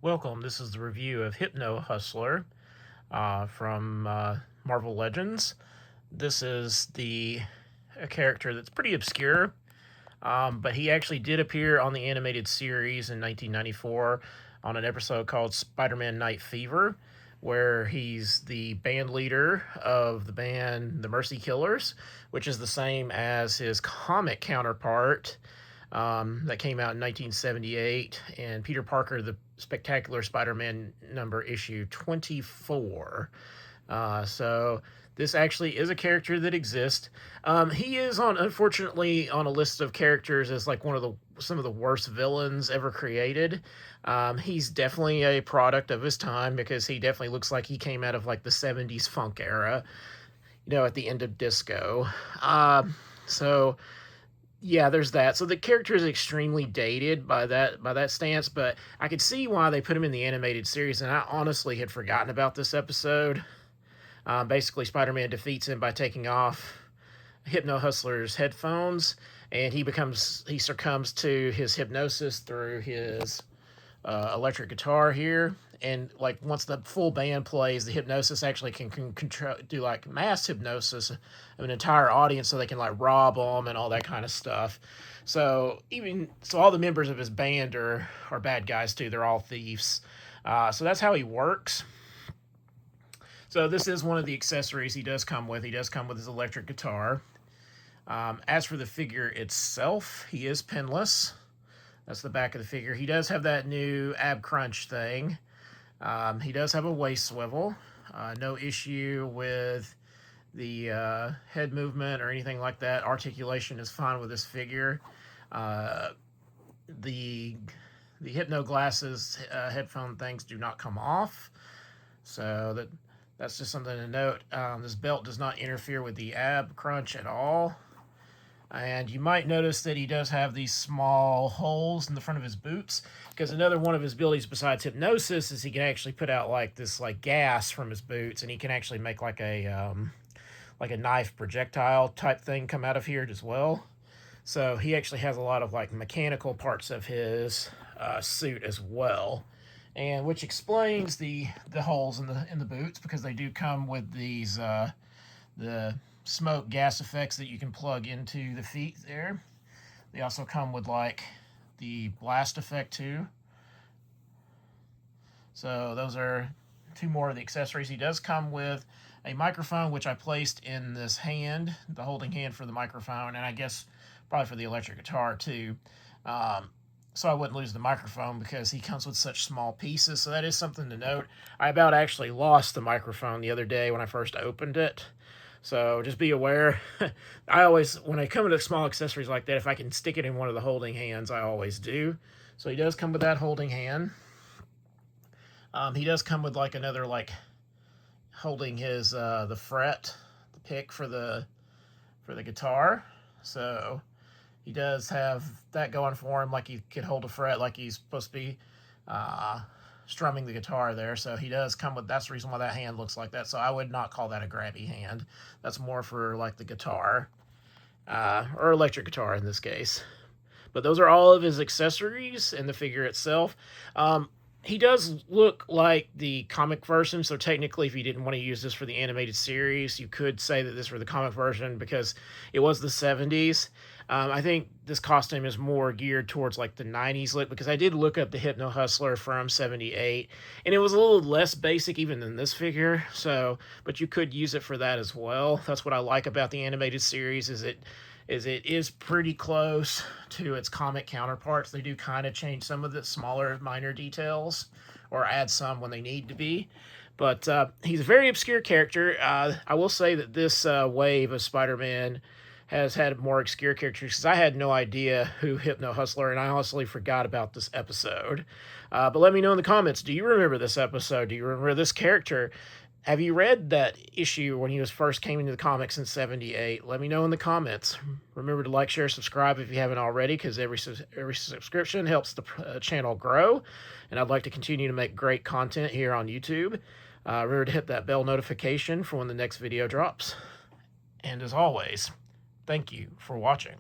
Welcome. This is the review of Hypno-Hustler from Marvel Legends. This is a character that's pretty obscure, but he actually did appear on the animated series in 1994 on an episode called Spider-Man Night Fever, where he's the band leader of the band The Mercy Killers, which is the same as his comic counterpart that came out in 1978, and Peter Parker, the Spectacular Spider-Man number issue 24. So this actually is a character that exists. He is unfortunately, on a list of characters as like some of the worst villains ever created. He's definitely a product of his time because he definitely looks like he came out of like the 70s funk era, at the end of disco. So yeah, there's that. So the character is extremely dated by that stance, but I could see why they put him in the animated series, and I honestly had forgotten about this episode. Basically, Spider-Man defeats him by taking off Hypno-Hustler's headphones, and he succumbs to his hypnosis through his electric guitar here. And like once the full band plays, the hypnosis actually can do like mass hypnosis of an entire audience, so they can like rob them and all that kind of stuff. So all the members of his band are bad guys too. They're all thieves. So that's how he works. So this is one of the accessories he does come with. He does come with his electric guitar. As for the figure itself, he is pinless. That's the back of the figure. He does have that new ab crunch thing. He does have a waist swivel. No issue with the head movement or anything like that. Articulation is fine with this figure. The Hypno glasses headphone things do not come off. So that's just something to note. This belt does not interfere with the ab crunch at all. And you might notice that he does have these small holes in the front of his boots, because another one of his abilities besides hypnosis is he can actually put out like this like gas from his boots, and he can actually make like a knife projectile type thing come out of here as well. So he actually has a lot of like mechanical parts of his suit as well, and which explains the holes in the boots, because they do come with these the smoke gas effects that you can plug into the feet there. They also come with like the blast effect too. So those are two more of the accessories. He does come with a microphone, which I placed in this hand, the holding hand for the microphone, and I guess probably for the electric guitar too. So I wouldn't lose the microphone because he comes with such small pieces. So that is something to note. I about actually lost the microphone the other day when I first opened it. So just be aware. I always, when I come into small accessories like that, if I can stick it in one of the holding hands, I always do. So he does come with that holding hand. He does come with like another like holding his the fret, the pick for the guitar. So he does have that going for him, like he could hold a fret like he's supposed to be strumming the guitar there. So he does come with, that's the reason why that hand looks like that. So I would not call that a grabby hand. That's more for like the guitar, or electric guitar in this case. But those are all of his accessories and the figure itself. He does look like the comic version, so technically if you didn't want to use this for the animated series, you could say that this for the comic version because it was the 70s. I think this costume is more geared towards like the 90s look, because I did look up the Hypno-Hustler from 78, and it was a little less basic even than this figure, but you could use it for that as well. That's what I like about the animated series, is it is pretty close to its comic counterparts. They do kind of change some of the smaller, minor details, or add some when they need to be. But he's a very obscure character. I will say that this wave of Spider-Man has had more obscure characters, because I had no idea who Hypno-Hustler, and I honestly forgot about this episode. But let me know in the comments, do you remember this episode? Do you remember this character? Have you read that issue when he was first came into the comics in 78? Let me know in the comments. Remember to like, share, subscribe if you haven't already, because every subscription helps the channel grow, and I'd like to continue to make great content here on YouTube. Remember to hit that bell notification for when the next video drops. And as always, thank you for watching.